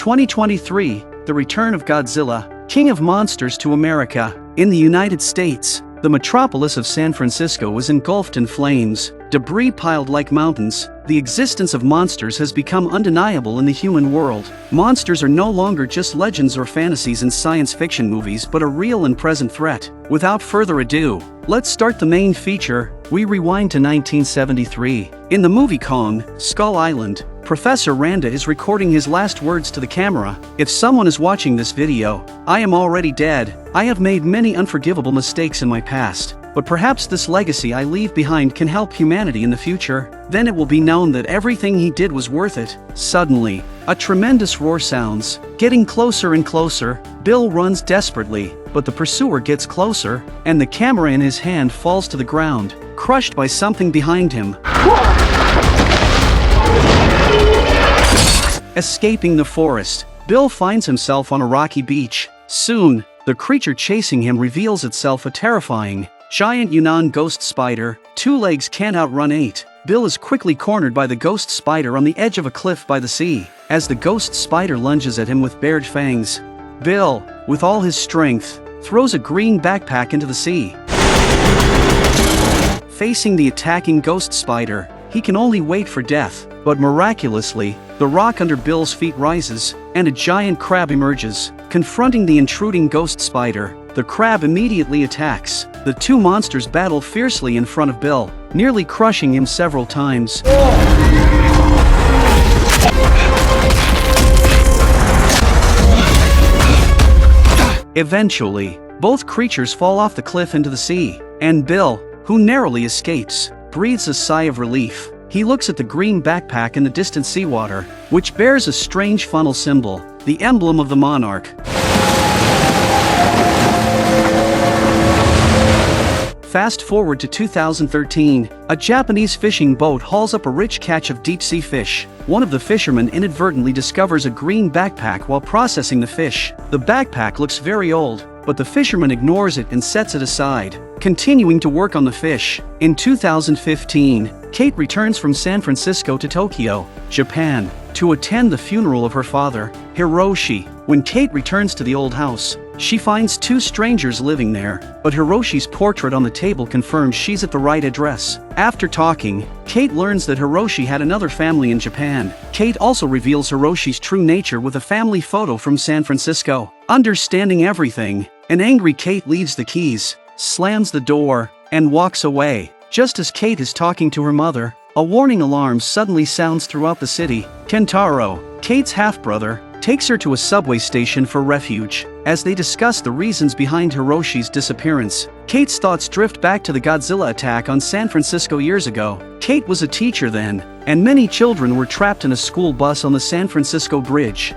2023, The Return of Godzilla, King of Monsters to America. In the United States, the metropolis of San Francisco is engulfed in flames, debris piled like mountains. The existence of monsters has become undeniable in the human world. Monsters are no longer just legends or fantasies in science fiction movies but a real and present threat. Without further ado, let's start the main feature. We rewind to 1973. In the movie Kong, Skull Island, Professor Randa is recording his last words to the camera. If someone is watching this video, I am already dead. I have made many unforgivable mistakes in my past, but perhaps this legacy I leave behind can help humanity in the future. Then it will be known that everything he did was worth it. Suddenly, a tremendous roar sounds, getting closer and closer. Bill runs desperately, but the pursuer gets closer, and the camera in his hand falls to the ground, crushed by something behind him. Escaping the forest, Bill finds himself on a rocky beach. Soon, the creature chasing him reveals itself a terrifying, giant Yunnan ghost spider. 2 legs can't outrun 8. Bill is quickly cornered by the ghost spider on the edge of a cliff by the sea. As the ghost spider lunges at him with bared fangs, Bill, with all his strength, throws a green backpack into the sea. Facing the attacking ghost spider, he can only wait for death, but miraculously, the rock under Bill's feet rises, and a giant crab emerges. Confronting the intruding ghost spider, the crab immediately attacks. The 2 monsters battle fiercely in front of Bill, nearly crushing him several times. Eventually, both creatures fall off the cliff into the sea, and Bill, who narrowly escapes, breathes a sigh of relief. He looks at the green backpack in the distant seawater, which bears a strange funnel symbol, the emblem of the monarch. Fast forward to 2013, a Japanese fishing boat hauls up a rich catch of deep-sea fish. One of the fishermen inadvertently discovers a green backpack while processing the fish. The backpack looks very old, but the fisherman ignores it and sets it aside, continuing to work on the fish. In 2015, Kate returns from San Francisco to Tokyo, Japan, to attend the funeral of her father, Hiroshi. When Kate returns to the old house, she finds 2 strangers living there, but Hiroshi's portrait on the table confirms she's at the right address. After talking, Kate learns that Hiroshi had another family in Japan. Kate also reveals Hiroshi's true nature with a family photo from San Francisco. Understanding everything, an angry Kate leaves the keys, slams the door, and walks away. Just as Kate is talking to her mother, a warning alarm suddenly sounds throughout the city. Kentaro, Kate's half-brother, takes her to a subway station for refuge. As they discuss the reasons behind Hiroshi's disappearance, Kate's thoughts drift back to the Godzilla attack on San Francisco years ago. Kate was a teacher then, and many children were trapped in a school bus on the San Francisco Bridge.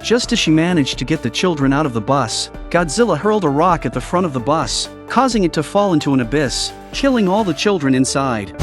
Just as she managed to get the children out of the bus, Godzilla hurled a rock at the front of the bus, causing it to fall into an abyss, killing all the children inside.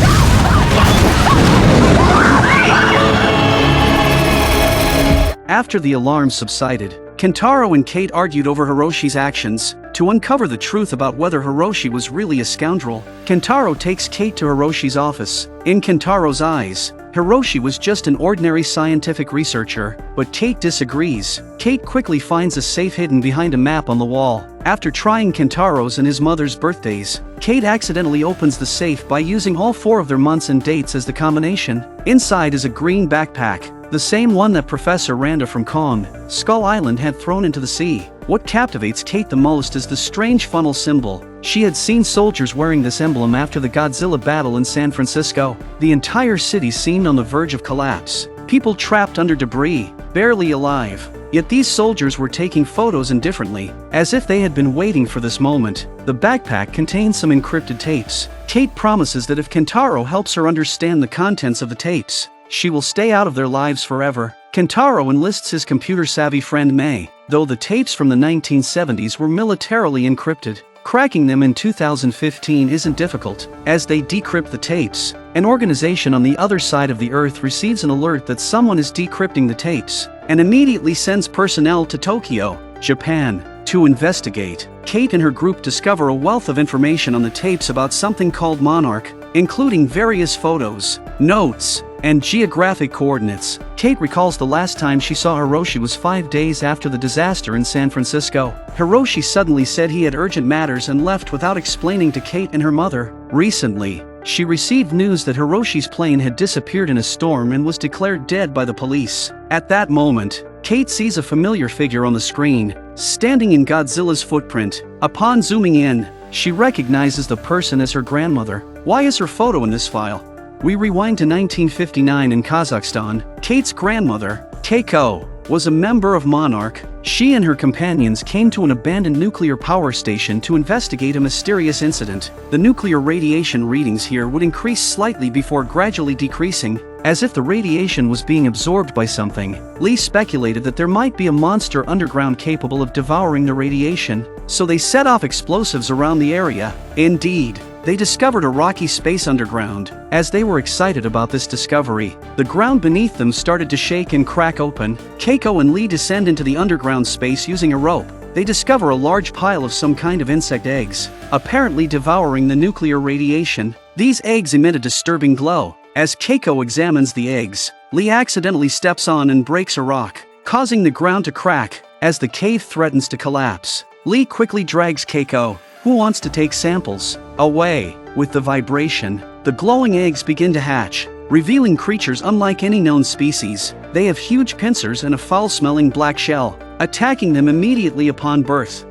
After the alarm subsided, Kentaro and Kate argued over Hiroshi's actions. To uncover the truth about whether Hiroshi was really a scoundrel, Kentaro takes Kate to Hiroshi's office. In Kentaro's eyes, Hiroshi was just an ordinary scientific researcher, but Kate disagrees. Kate quickly finds a safe hidden behind a map on the wall. After trying Kentaro's and his mother's birthdays, Kate accidentally opens the safe by using all 4 of their months and dates as the combination. Inside is a green backpack, the same one that Professor Randa from Kong, Skull Island had thrown into the sea. What captivates Kate the most is the strange funnel symbol. She had seen soldiers wearing this emblem after the Godzilla battle in San Francisco. The entire city seemed on the verge of collapse. People trapped under debris, barely alive. Yet these soldiers were taking photos indifferently, as if they had been waiting for this moment. The backpack contains some encrypted tapes. Kate promises that if Kentaro helps her understand the contents of the tapes, she will stay out of their lives forever. Kentaro enlists his computer-savvy friend May, though the tapes from the 1970s were militarily encrypted. Cracking them in 2015 isn't difficult. As they decrypt the tapes, an organization on the other side of the Earth receives an alert that someone is decrypting the tapes, and immediately sends personnel to Tokyo, Japan, to investigate. Kate and her group discover a wealth of information on the tapes about something called Monarch, including various photos, notes, and geographic coordinates. Kate recalls the last time she saw Hiroshi was 5 days after the disaster in San Francisco. Hiroshi suddenly said he had urgent matters and left without explaining to Kate and her mother. Recently, she received news that Hiroshi's plane had disappeared in a storm and was declared dead by the police. At that moment, Kate sees a familiar figure on the screen, standing in Godzilla's footprint. Upon zooming in, she recognizes the person as her grandmother. Why is her photo in this file? We rewind to 1959 in Kazakhstan. Kate's grandmother, Keiko, was a member of Monarch. She and her companions came to an abandoned nuclear power station to investigate a mysterious incident. The nuclear radiation readings here would increase slightly before gradually decreasing, as if the radiation was being absorbed by something. Lee speculated that there might be a monster underground capable of devouring the radiation, so they set off explosives around the area. Indeed, they discovered a rocky space underground. As they were excited about this discovery, the ground beneath them started to shake and crack open. Keiko and Lee descend into the underground space using a rope. They discover a large pile of some kind of insect eggs, apparently devouring the nuclear radiation. These eggs emit a disturbing glow. As Keiko examines the eggs, Lee accidentally steps on and breaks a rock, causing the ground to crack. As the cave threatens to collapse, Lee quickly drags Keiko, who wants to take samples, away. With the vibration, the glowing eggs begin to hatch, revealing creatures unlike any known species. They have huge pincers and a foul-smelling black shell, attacking them immediately upon birth.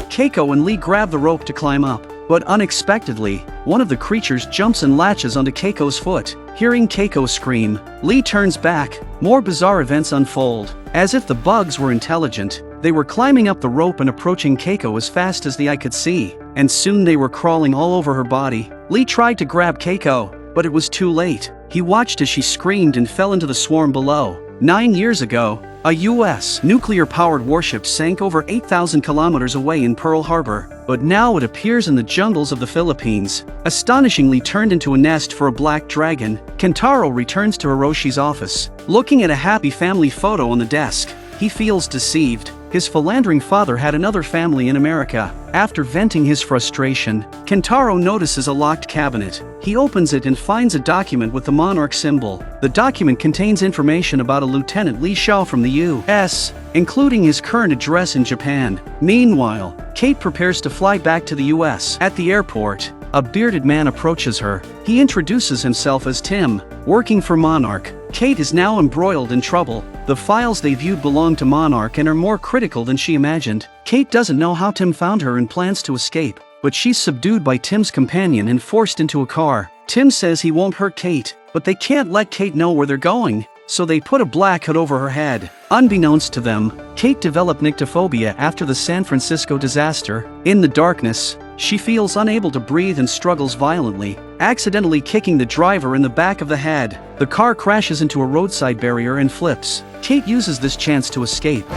Keiko and Lee grab the rope to climb up, but unexpectedly, one of the creatures jumps and latches onto Keiko's foot. Hearing Keiko scream, Lee turns back. More bizarre events unfold. As if the bugs were intelligent, they were climbing up the rope and approaching Keiko as fast as the eye could see, and soon they were crawling all over her body. Lee tried to grab Keiko, but it was too late. He watched as she screamed and fell into the swarm below. 9 years ago, a U.S. nuclear-powered warship sank over 8,000 kilometers away in Pearl Harbor, but now it appears in the jungles of the Philippines, astonishingly turned into a nest for a black dragon. Kentaro returns to Hiroshi's office. Looking at a happy family photo on the desk, he feels deceived. His philandering father had another family in America. After venting his frustration, Kentaro notices a locked cabinet. He opens it and finds a document with the Monarch symbol. The document contains information about a Lieutenant Lee Shaw from the U.S., including his current address in Japan. Meanwhile, Kate prepares to fly back to the U.S. At the airport, a bearded man approaches her. He introduces himself as Tim, working for Monarch. Kate is now embroiled in trouble. The files they viewed belong to Monarch and are more critical than she imagined. Kate doesn't know how Tim found her and plans to escape, but she's subdued by Tim's companion and forced into a car. Tim says he won't hurt Kate, but they can't let Kate know where they're going, so they put a black hood over her head. Unbeknownst to them, Kate developed nyctophobia after the San Francisco disaster. In the darkness, she feels unable to breathe and struggles violently, accidentally kicking the driver in the back of the head. The car crashes into a roadside barrier and flips. Kate uses this chance to escape.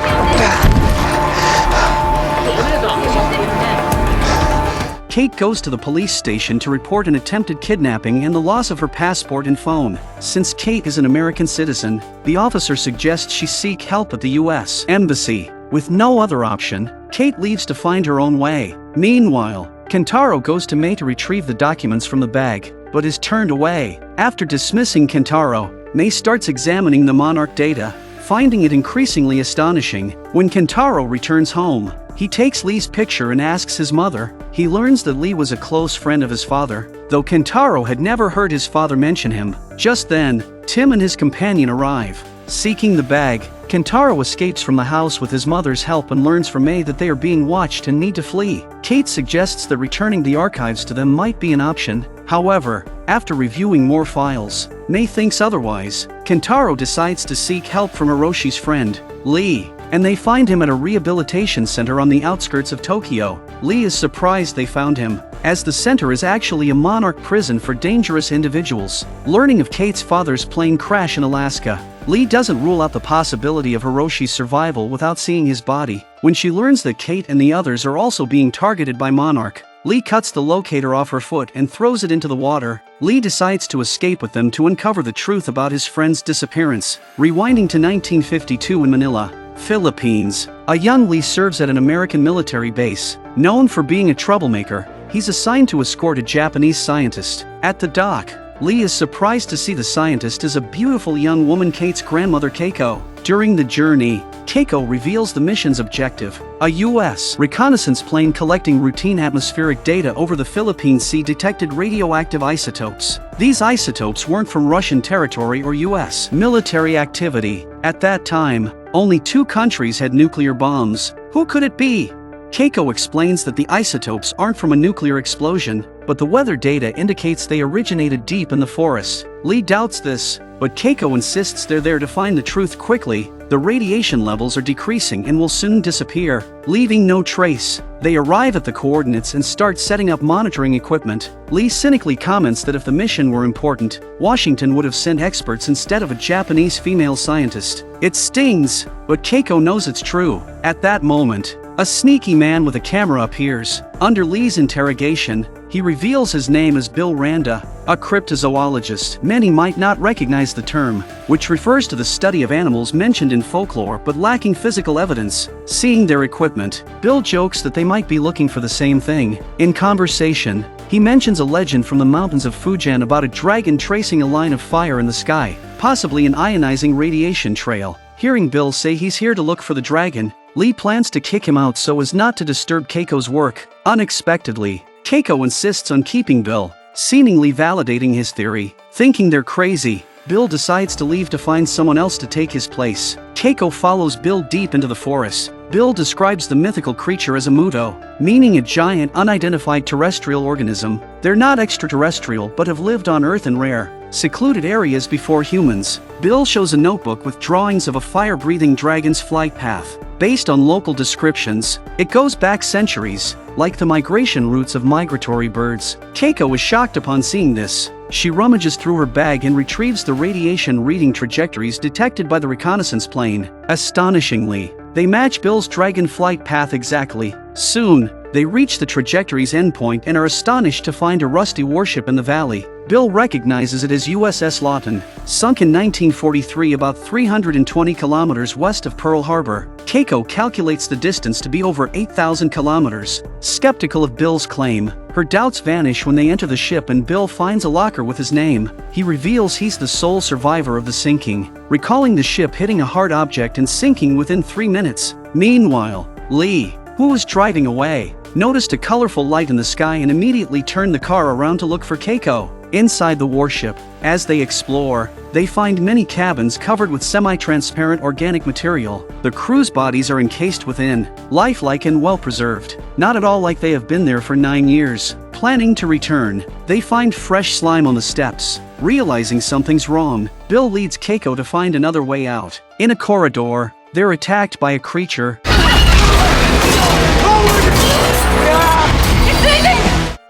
Kate goes to the police station to report an attempted kidnapping and the loss of her passport and phone. Since Kate is an American citizen, the officer suggests she seek help at the U.S. Embassy. With no other option, Kate leaves to find her own way. Meanwhile, Kentaro goes to May to retrieve the documents from the bag, but is turned away. After dismissing Kentaro, May starts examining the Monarch data, finding it increasingly astonishing. When Kentaro returns home, he takes Lee's picture and asks his mother. He learns that Lee was a close friend of his father, though Kentaro had never heard his father mention him. Just then, Tim and his companion arrive. Seeking the bag, Kentaro escapes from the house with his mother's help and learns from May that they are being watched and need to flee. Kate suggests that returning the archives to them might be an option. However, after reviewing more files, May thinks otherwise. Kentaro decides to seek help from Hiroshi's friend, Lee, and they find him at a rehabilitation center on the outskirts of Tokyo. Lee is surprised they found him, as the center is actually a Monarch prison for dangerous individuals. Learning of Kate's father's plane crash in Alaska, Lee doesn't rule out the possibility of Hiroshi's survival without seeing his body. When she learns that Kate and the others are also being targeted by Monarch, Lee cuts the locator off her foot and throws it into the water. Lee decides to escape with them to uncover the truth about his friend's disappearance. Rewinding to 1952 in Manila, Philippines. A young Lee serves at an American military base. Known for being a troublemaker, he's assigned to escort a Japanese scientist. At the dock, Lee is surprised to see the scientist is a beautiful young woman, Kate's grandmother Keiko. During the journey, Keiko reveals the mission's objective: a U.S. reconnaissance plane collecting routine atmospheric data over the Philippine Sea detected radioactive isotopes. These isotopes weren't from Russian territory or U.S. military activity. At that time, only 2 countries had nuclear bombs. Who could it be? Keiko explains that the isotopes aren't from a nuclear explosion, but the weather data indicates they originated deep in the forest. Lee doubts this, but Keiko insists they're there to find the truth quickly. The radiation levels are decreasing and will soon disappear, leaving no trace. They arrive at the coordinates and start setting up monitoring equipment. Lee cynically comments that if the mission were important, Washington would have sent experts instead of a Japanese female scientist. It stings, but Keiko knows it's true. At that moment, a sneaky man with a camera appears. Under Lee's interrogation, he reveals his name as Bill Randa, a cryptozoologist. Many might not recognize the term, which refers to the study of animals mentioned in folklore but lacking physical evidence. Seeing their equipment, Bill jokes that they might be looking for the same thing. In conversation, he mentions a legend from the mountains of Fujian about a dragon tracing a line of fire in the sky, possibly an ionizing radiation trail. Hearing Bill say he's here to look for the dragon, Lee plans to kick him out so as not to disturb Keiko's work. Unexpectedly, Keiko insists on keeping Bill, seemingly validating his theory. Thinking they're crazy, Bill decides to leave to find someone else to take his place. Keiko follows Bill deep into the forest. Bill describes the mythical creature as a muto, meaning a giant unidentified terrestrial organism. They're not extraterrestrial but have lived on Earth in rare, secluded areas before humans. Bill shows a notebook with drawings of a fire-breathing dragon's flight path. Based on local descriptions, it goes back centuries, like the migration routes of migratory birds. Keiko is shocked upon seeing this. She rummages through her bag and retrieves the radiation reading trajectories detected by the reconnaissance plane. Astonishingly, they match Bill's dragon flight path exactly. Soon, they reach the trajectory's endpoint and are astonished to find a rusty warship in the valley. Bill recognizes it as USS Lawton, sunk in 1943 about 320 kilometers west of Pearl Harbor. Keiko calculates the distance to be over 8,000 kilometers. Skeptical of Bill's claim, her doubts vanish when they enter the ship and Bill finds a locker with his name. He reveals he's the sole survivor of the sinking, recalling the ship hitting a hard object and sinking within 3 minutes. Meanwhile, Lee, who was driving away, noticed a colorful light in the sky and immediately turned the car around to look for Keiko. Inside the warship, as they explore, they find many cabins covered with semi-transparent organic material. The crew's bodies are encased within, lifelike and well-preserved, not at all like they have been there for 9 years. Planning to return, they find fresh slime on the steps. Realizing something's wrong, Bill leads Keiko to find another way out. In a corridor, they're attacked by a creature.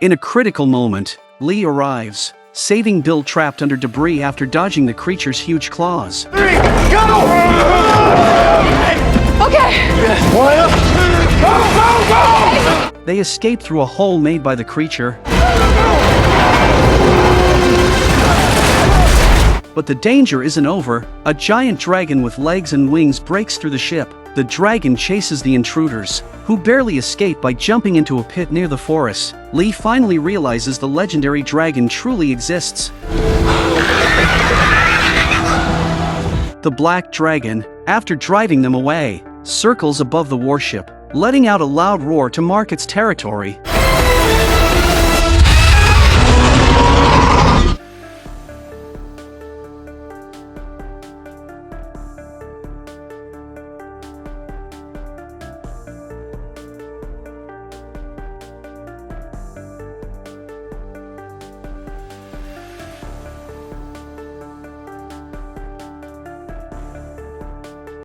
In a critical moment, Lee arrives, saving Bill trapped under debris after dodging the creature's huge claws. 3, go! Okay. Go! They escape through a hole made by the creature. But the danger isn't over. A giant dragon with legs and wings breaks through the ship. The dragon chases the intruders, who barely escape by jumping into a pit near the forest. Lee finally realizes the legendary dragon truly exists. The black dragon, after driving them away, circles above the warship, letting out a loud roar to mark its territory.